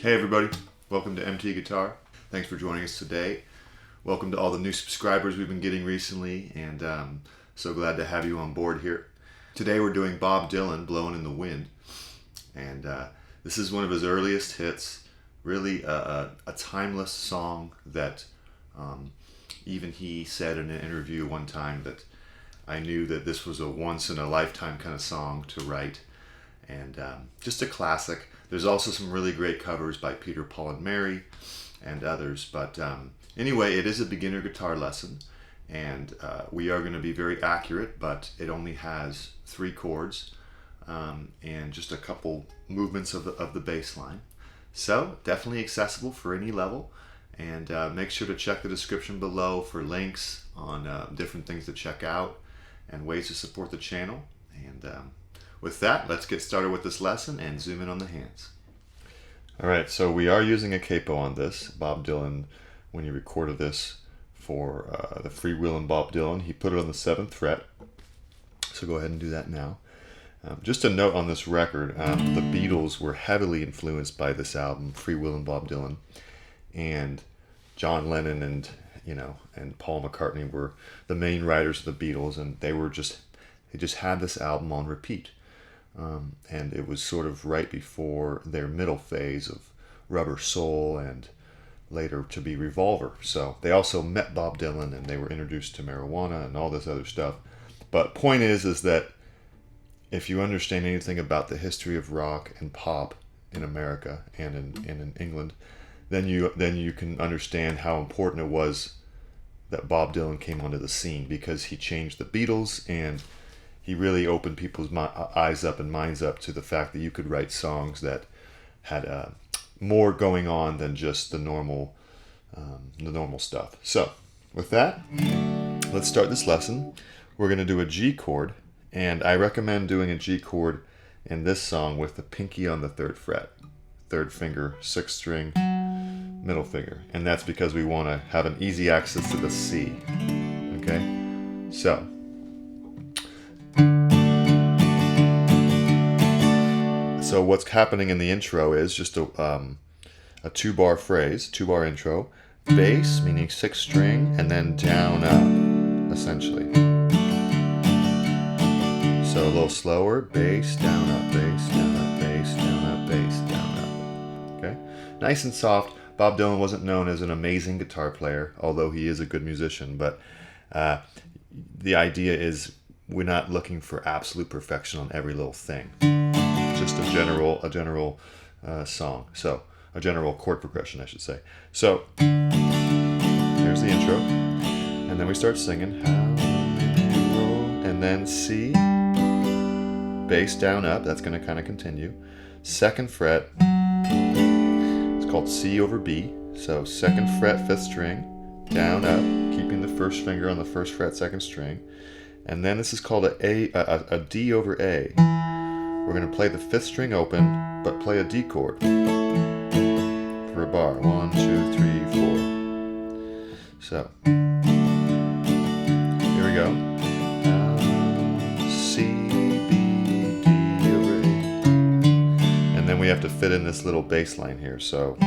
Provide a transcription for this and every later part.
Hey everybody, welcome to MT Guitar. Thanks for joining us today. Welcome to all the new subscribers we've been getting recently, and so glad to have you on board here. Today we're doing Bob Dylan, Blowin' in the Wind, and this is one of his earliest hits, really a timeless song that even he said in an interview one time that I knew that this was a once-in-a-lifetime kind of song to write, and just a classic. There's also some really great covers by Peter, Paul, and Mary and others. But anyway, it is a beginner guitar lesson, and we are going to be very accurate, but it only has 3 chords and just a couple movements of the bass line. So definitely accessible for any level, and make sure to check the description below for links on different things to check out and ways to support the channel. And with that, let's get started with this lesson and zoom in on the hands. Alright, so we are using a capo on this. Bob Dylan, when he recorded this for the Freewheelin' Bob Dylan, he put it on the 7th fret. So go ahead and do that now. Just a note on this record, the Beatles were heavily influenced by this album, Freewheelin' Bob Dylan. And John Lennon and Paul McCartney were the main writers of the Beatles, and they just had this album on repeat. And it was sort of right before their middle phase of Rubber Soul and later to be Revolver. So they also met Bob Dylan and they were introduced to marijuana and all this other stuff. But point is that if you understand anything about the history of rock and pop in America and in England, then you can understand how important it was that Bob Dylan came onto the scene, because he changed the Beatles and he really opened people's eyes up and minds up to the fact that you could write songs that had more going on than just the normal stuff. So with that, let's start this lesson. We're going to do a G chord, and I recommend doing a G chord in this song with the pinky on the 3rd fret, 3rd finger, 6th string, middle finger, and that's because we want to have an easy access to the C. Okay, so what's happening in the intro is just a 2-bar phrase, 2-bar intro, bass meaning 6th string, and then down up, essentially. So a little slower, bass down up, bass down up, bass down up, bass down up. Okay, nice and soft. Bob Dylan wasn't known as an amazing guitar player, although he is a good musician, but the idea is we're not looking for absolute perfection on every little thing. Just a general song. So a general chord progression, I should say. So here's the intro, and then we start singing. How many roll, and then C, bass down up. That's going to kind of continue. 2nd fret. It's called C over B. So 2nd fret, 5th string, down up, keeping the 1st finger on the 1st fret, 2nd string. And then this is called a D over A. We're going to play the 5th string open, but play a D chord for a bar. 1, 2, 3, 4. So here we go. C, B, D over A. And then we have to fit in this little bass line here. So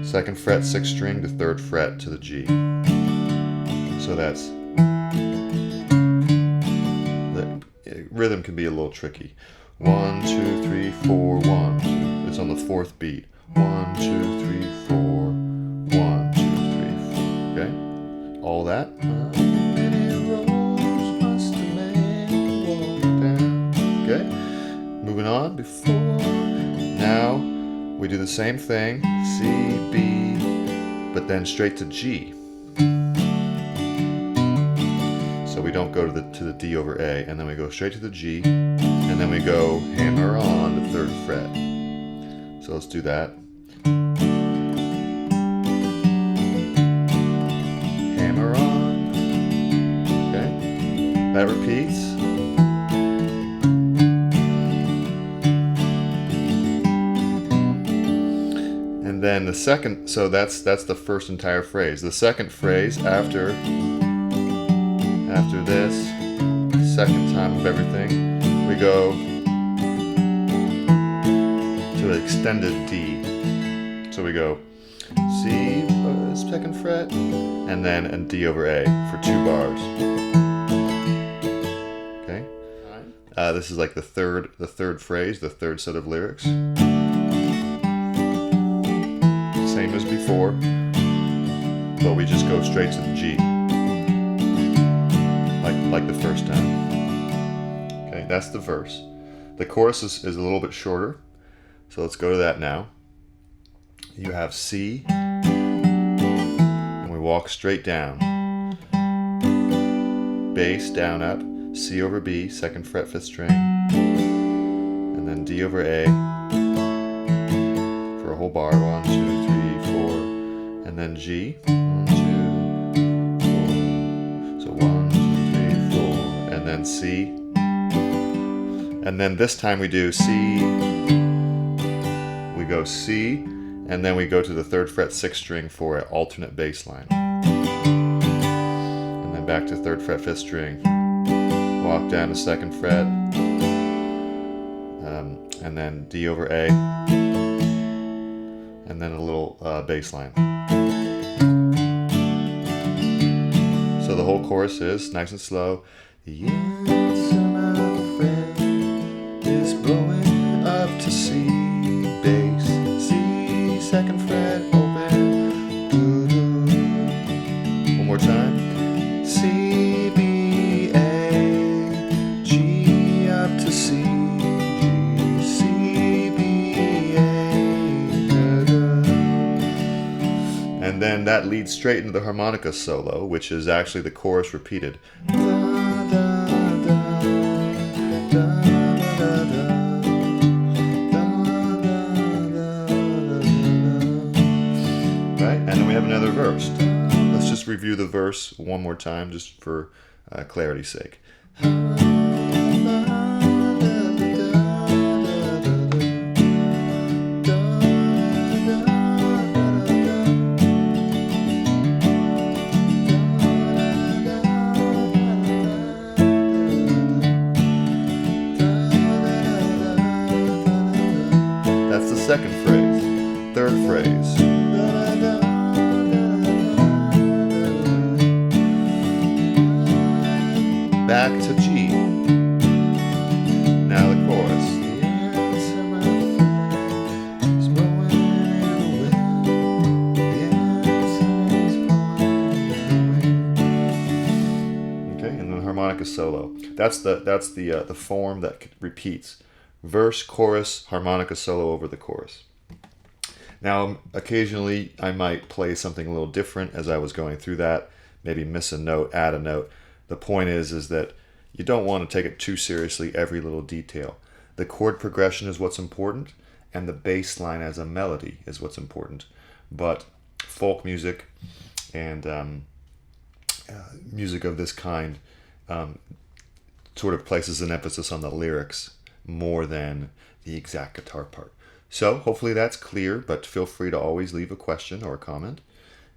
2nd fret, 6th string to 3rd fret to the G. So that's, the rhythm can be a little tricky. 1, 2, 3, 4, 1, 2. It's on the 4th beat. 1, 2, 3, 4, 1, 2, 3, 4. Okay? All that. Okay? Moving on. Before. Now we do the same thing. C, B, but then straight to G. So we don't go to the D over A, and then we go straight to the G, and then we go hammer on the 3rd fret. So let's do that. Hammer on. Okay. That repeats. And then the second, so that's the first entire phrase. The second phrase after this, second time of everything, we go to an extended D. So we go C, second fret, and then a D over A for 2 bars. Okay. This is like the third phrase, the third set of lyrics. Same as before, but we just go straight to the G, like the first time. Okay, that's the verse. The chorus is a little bit shorter, so let's go to that now. You have C, and we walk straight down. Bass, down, up, C over B, second fret, 5th string, and then D over A for a whole bar, 1, 2, 3, 4, and then G, 1, 2, 4, so 1, 2, 3, 4, and then C, and then this time we do C, we go C, and then we go to the 3rd fret, 6th string for an alternate bass line. And then back to 3rd fret, 5th string. Walk down to 2nd fret. And then D over A. And then a little bass line. So the whole chorus is nice and slow. The answer, my friend, is blowing up to C, bass, C, 2nd fret, open, doo-doo. One more time. C, B, A, G up to C, G, C, B, A, doo-doo. And then that leads straight into the harmonica solo, which is actually the chorus repeated. Da, da, da, da, da, da. And then we have another verse. Let's just review the verse one more time, just for clarity's sake. That's the second phrase. Third phrase. Back to G. Now the chorus. Okay, and then the harmonica solo. That's the form that repeats. Verse, chorus, harmonica solo over the chorus. Now, occasionally I might play something a little different as I was going through that. Maybe miss a note, add a note. The point is that you don't want to take it too seriously, every little detail. The chord progression is what's important, and the bass line as a melody is what's important. But folk music and music of this kind sort of places an emphasis on the lyrics more than the exact guitar part. So hopefully that's clear, but feel free to always leave a question or a comment,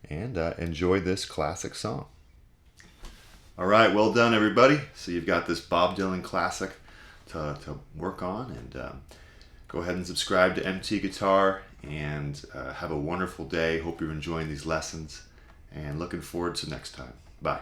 and enjoy this classic song. All right, well done, everybody. So you've got this Bob Dylan classic to work on, and go ahead and subscribe to MT Guitar, and have a wonderful day. Hope you're enjoying these lessons, and looking forward to next time. Bye.